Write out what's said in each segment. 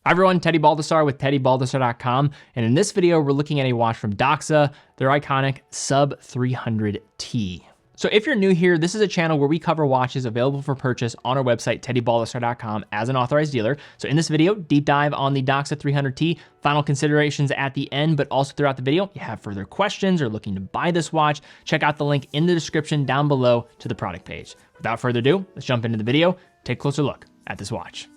Hi everyone, Teddy Baldassarre with TeddyBaldassarre.com, and in this video we're looking at a watch from Doxa, their iconic Sub 300T. So if you're new here, this is a channel where we cover watches available for purchase on our website, TeddyBaldassarre.com, as an authorized dealer. So in this video, deep dive on the Doxa 300T, final considerations at the end, but also throughout the video, you have further questions or looking to buy this watch, check out the link in the description down below to the product page. Without further ado, let's jump into the video, take a closer look at this watch.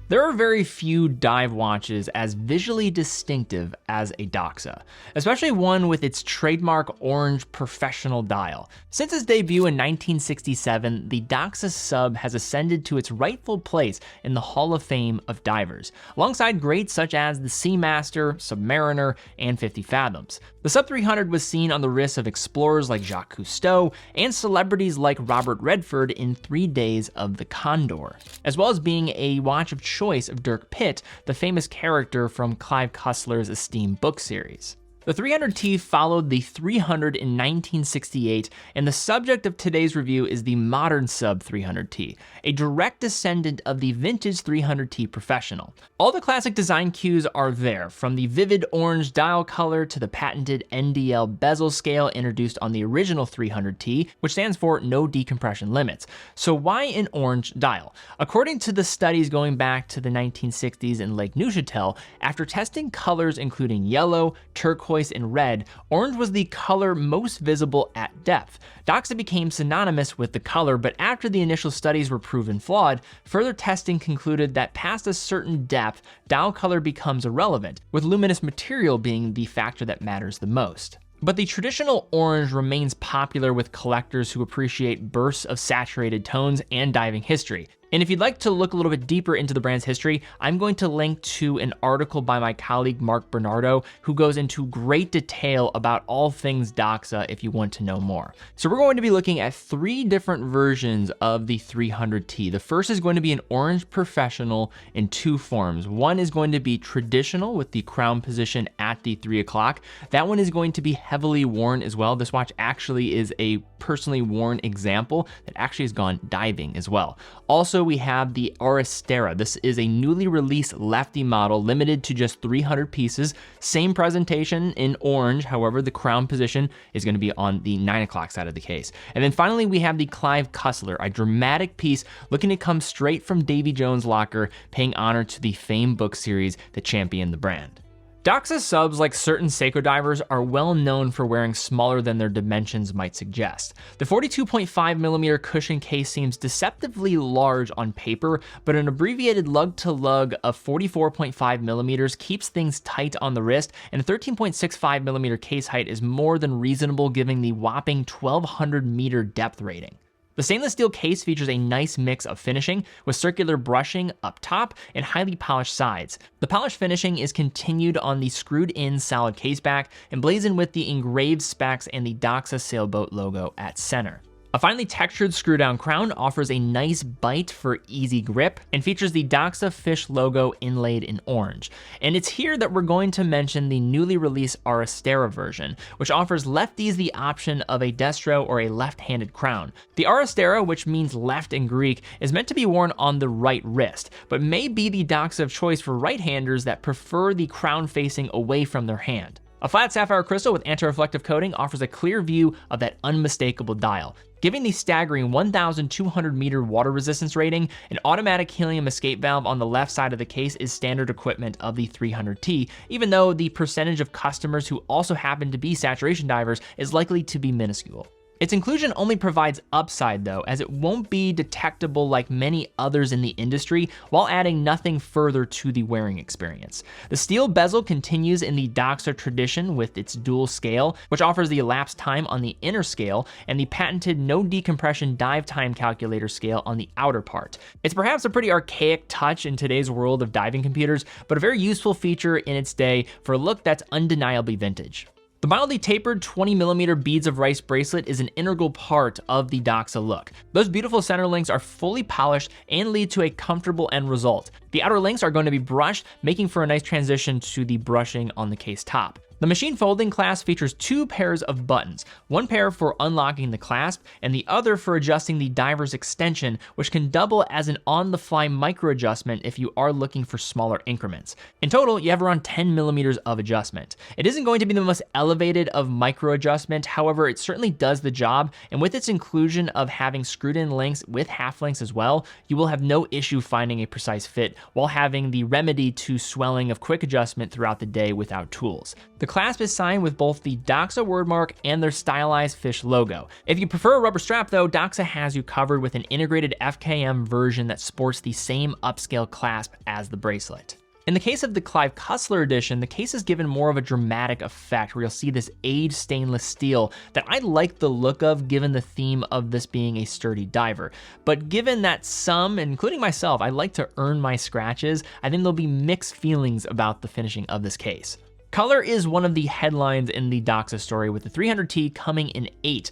There are very few dive watches as visually distinctive as a Doxa, especially one with its trademark orange professional dial. Since its debut in 1967, the Doxa Sub has ascended to its rightful place in the Hall of Fame of divers, alongside greats such as the Seamaster, Submariner, and 50 Fathoms. The Sub 300 was seen on the wrists of explorers like Jacques Cousteau and celebrities like Robert Redford in 3 Days of the Condor, as well as being a watch of choice of Dirk Pitt, the famous character from Clive Cussler's esteemed book series. The 300T followed the 300 in 1968, and the subject of today's review is the modern Sub 300T, a direct descendant of the vintage 300T Professional. All the classic design cues are there, from the vivid orange dial color to the patented NDL bezel scale introduced on the original 300T, which stands for no decompression limits. So why an orange dial? According to the studies going back to the 1960s in Lake Neuchatel, after testing colors including yellow, turquoise, and red, orange was the color most visible at depth. Doxa became synonymous with the color, but after the initial studies were proven flawed, further testing concluded that past a certain depth, dial color becomes irrelevant, with luminous material being the factor that matters the most. But the traditional orange remains popular with collectors who appreciate bursts of saturated tones and diving history. And if you'd like to look a little bit deeper into the brand's history, I'm going to link to an article by my colleague Mark Bernardo, who goes into great detail about all things Doxa if you want to know more. So we're going to be looking at 3 different versions of the 300T. The first is going to be an orange professional in 2 forms. One is going to be traditional with the crown position at the 3 o'clock. That one is going to be heavily worn as well. This watch actually is a personally worn example that actually has gone diving as well. Also, we have the Aristera. This is a newly released lefty model, limited to just 300 pieces. Same presentation in orange, however, the crown position is going to be on the 9 o'clock side of the case. And then finally, we have the Clive Cussler, a dramatic piece looking to come straight from Davy Jones' locker, paying honor to the famed book series that championed the brand. Doxa subs, like certain Seiko divers, are well known for wearing smaller than their dimensions might suggest. The 42.5mm cushion case seems deceptively large on paper, but an abbreviated lug-to-lug of 44.5mm keeps things tight on the wrist, and a 13.65mm case height is more than reasonable, giving the whopping 1200-meter depth rating. The stainless steel case features a nice mix of finishing, with circular brushing up top and highly polished sides. The polished finishing is continued on the screwed-in solid caseback, emblazoned with the engraved specs and the Doxa sailboat logo at center. A finely textured screw-down crown offers a nice bite for easy grip and features the Doxa fish logo inlaid in orange. And it's here that we're going to mention the newly released Aristera version, which offers lefties the option of a destro or a left-handed crown. The Aristera, which means left in Greek, is meant to be worn on the right wrist, but may be the Doxa of choice for right-handers that prefer the crown facing away from their hand. A flat sapphire crystal with anti-reflective coating offers a clear view of that unmistakable dial. Giving the staggering 1,200-meter water resistance rating, an automatic helium escape valve on the left side of the case is standard equipment of the 300T, even though the percentage of customers who also happen to be saturation divers is likely to be minuscule. Its inclusion only provides upside though, as it won't be detectable like many others in the industry, while adding nothing further to the wearing experience. The steel bezel continues in the Doxa tradition with its dual scale, which offers the elapsed time on the inner scale and the patented no decompression dive time calculator scale on the outer part. It's perhaps a pretty archaic touch in today's world of diving computers, but a very useful feature in its day for a look that's undeniably vintage. The mildly tapered 20mm beads of rice bracelet is an integral part of the Doxa look. Those beautiful center links are fully polished and lead to a comfortable end result. The outer links are going to be brushed, making for a nice transition to the brushing on the case top. The machine folding clasp features two pairs of buttons, one pair for unlocking the clasp and the other for adjusting the diver's extension, which can double as an on-the-fly micro adjustment if you are looking for smaller increments. In total, you have around 10 millimeters of adjustment. It isn't going to be the most elevated of micro adjustment, however, it certainly does the job, and with its inclusion of having screwed in links with half links as well, you will have no issue finding a precise fit while having the remedy to swelling of quick adjustment throughout the day without tools. The clasp is signed with both the Doxa wordmark and their stylized fish logo. If you prefer a rubber strap though, Doxa has you covered with an integrated FKM version that sports the same upscale clasp as the bracelet. In the case of the Clive Cussler edition, the case is given more of a dramatic effect where you'll see this aged stainless steel that I like the look of given the theme of this being a sturdy diver. But given that some, including myself, I like to earn my scratches, I think there'll be mixed feelings about the finishing of this case. Color is one of the headlines in the Doxa story, with the 300T coming in 8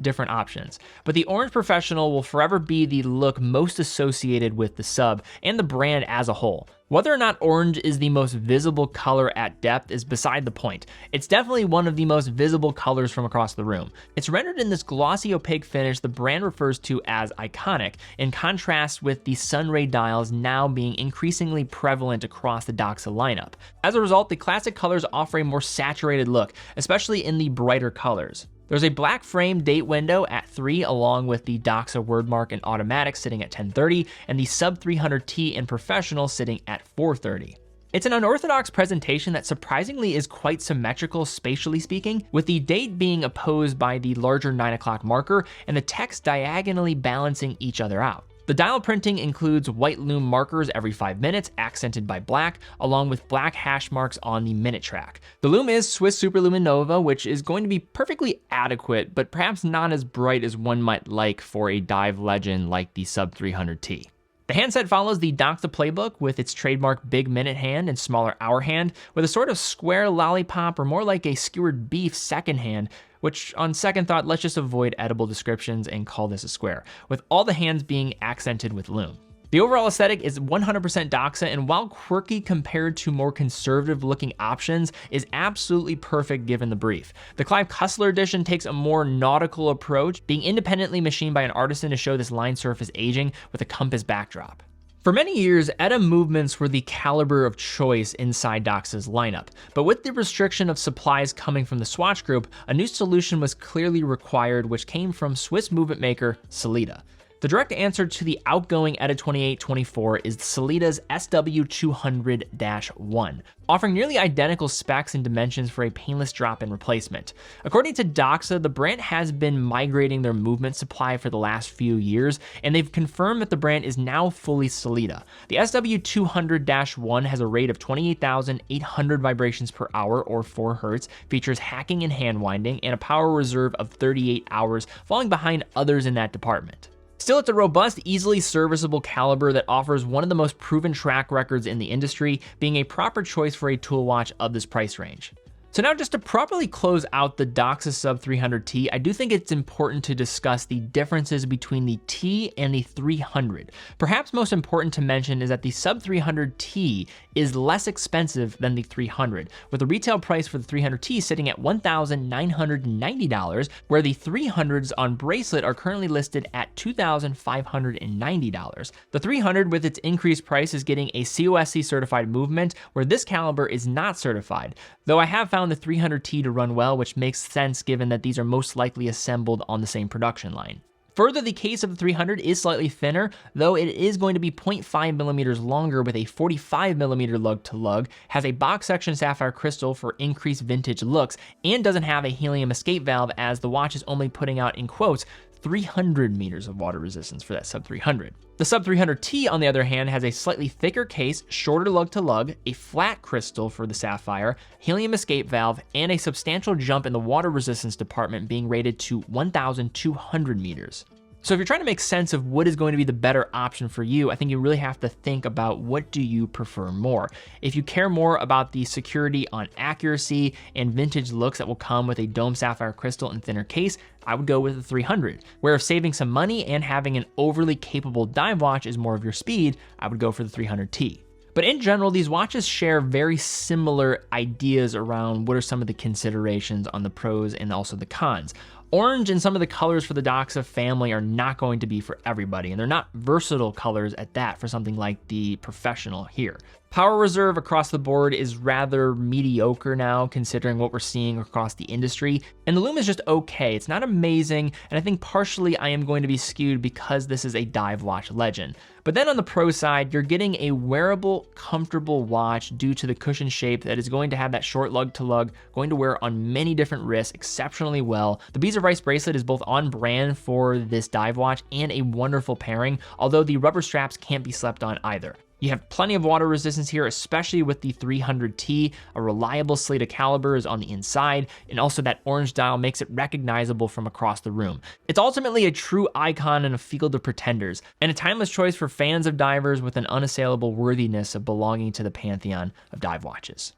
different options. But the Orange Professional will forever be the look most associated with the sub and the brand as a whole. Whether or not orange is the most visible color at depth is beside the point. It's definitely one of the most visible colors from across the room. It's rendered in this glossy opaque finish the brand refers to as iconic, in contrast with the sunray dials now being increasingly prevalent across the Doxa lineup. As a result, the classic colors offer a more saturated look, especially in the brighter colors. There's a black frame date window at 3 along with the Doxa wordmark and automatic sitting at 1030 and the sub 300T and professional sitting at 430. It's an unorthodox presentation that surprisingly is quite symmetrical spatially speaking, with the date being opposed by the larger 9 o'clock marker and the text diagonally balancing each other out. The dial printing includes white loom markers every 5 minutes, accented by black, along with black hash marks on the minute track. The loom is Swiss Superluminova, which is going to be perfectly adequate, but perhaps not as bright as one might like for a dive legend like the Sub 300T. The handset follows the Doxa playbook with its trademark big minute hand and smaller hour hand, with a sort of square lollipop or more like a skewered beef second hand, which on second thought, let's just avoid edible descriptions and call this a square, with all the hands being accented with loom. The overall aesthetic is 100% Doxa, and while quirky compared to more conservative looking options, is absolutely perfect given the brief. The Clive Cussler edition takes a more nautical approach, being independently machined by an artisan to show this line surface aging with a compass backdrop. For many years, ETA movements were the caliber of choice inside Doxa's lineup, but with the restriction of supplies coming from the Swatch Group, a new solution was clearly required, which came from Swiss movement maker Sellita. The direct answer to the outgoing ETA 2824 is Sellita's SW200-1, offering nearly identical specs and dimensions for a painless drop-in replacement. According to Doxa, the brand has been migrating their movement supply for the last few years, and they've confirmed that the brand is now fully Sellita. The SW200-1 has a rate of 28,800 vibrations per hour or 4 Hz, features hacking and hand winding, and a power reserve of 38 hours, falling behind others in that department. Still, it's a robust, easily serviceable caliber that offers one of the most proven track records in the industry, being a proper choice for a tool watch of this price range. So now, just to properly close out the Doxa Sub 300T, I do think it's important to discuss the differences between the T and the 300. Perhaps most important to mention is that the Sub 300T is less expensive than the 300, with the retail price for the 300T sitting at $1,990, where the 300s on bracelet are currently listed at $2,590. The 300 with its increased price is getting a COSC certified movement, where this caliber is not certified, though I have found the 300T to run well, which makes sense given that these are most likely assembled on the same production line. Further, the case of the 300 is slightly thinner, though it is going to be 0.5 millimeters longer with a 45 millimeter lug to lug, has a box section sapphire crystal for increased vintage looks, and doesn't have a helium escape valve, as the watch is only putting out, in quotes, 300 meters of water resistance for that Sub 300. The Sub 300T, on the other hand, has a slightly thicker case, shorter lug to lug, a flat crystal for the sapphire, helium escape valve, and a substantial jump in the water resistance department, being rated to 1,200 meters. So if you're trying to make sense of what is going to be the better option for you, I think you really have to think about what do you prefer more. If you care more about the security on accuracy and vintage looks that will come with a dome sapphire crystal and thinner case, I would go with the 300. Where if saving some money and having an overly capable dive watch is more of your speed, I would go for the 300T. But in general, these watches share very similar ideas around what are some of the considerations on the pros and also the cons. Orange and some of the colors for the Doxa family are not going to be for everybody, and they're not versatile colors at that for something like the Professional here. Power reserve across the board is rather mediocre now, considering what we're seeing across the industry, and the lume is just okay. It's not amazing, and I think partially I am going to be skewed because this is a dive watch legend. But then on the pro side, you're getting a wearable, comfortable watch due to the cushion shape that is going to have that short lug to lug, going to wear on many different wrists exceptionally well. The Bees of Rice bracelet is both on brand for this dive watch and a wonderful pairing, although the rubber straps can't be slept on either. You have plenty of water resistance here, especially with the 300T. A reliable slate of caliber is on the inside, and also that orange dial makes it recognizable from across the room. It's ultimately a true icon in a field of pretenders, and a timeless choice for fans of divers with an unassailable worthiness of belonging to the pantheon of dive watches.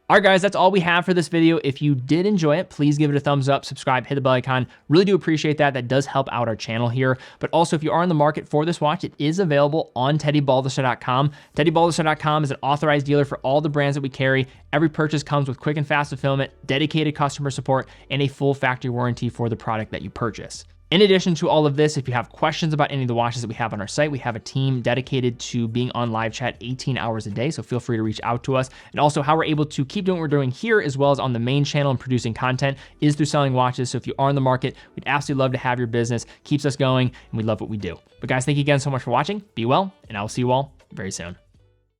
All right, guys, that's all we have for this video. If you did enjoy it, please give it a thumbs up, subscribe, hit the bell icon. Really do appreciate that. That does help out our channel here. But also, if you are in the market for this watch, it is available on TeddyBaldassarre.com. TeddyBaldassarre.com is an authorized dealer for all the brands that we carry. Every purchase comes with quick and fast fulfillment, dedicated customer support, and a full factory warranty for the product that you purchase. In addition to all of this, if you have questions about any of the watches that we have on our site, we have a team dedicated to being on live chat 18 hours a day, so feel free to reach out to us. And also how we're able to keep doing what we're doing here as well as on the main channel and producing content is through selling watches. So if you are in the market, we'd absolutely love to have your business. Keeps us going, and we love what we do. But guys, thank you again so much for watching. Be well, and I will see you all very soon.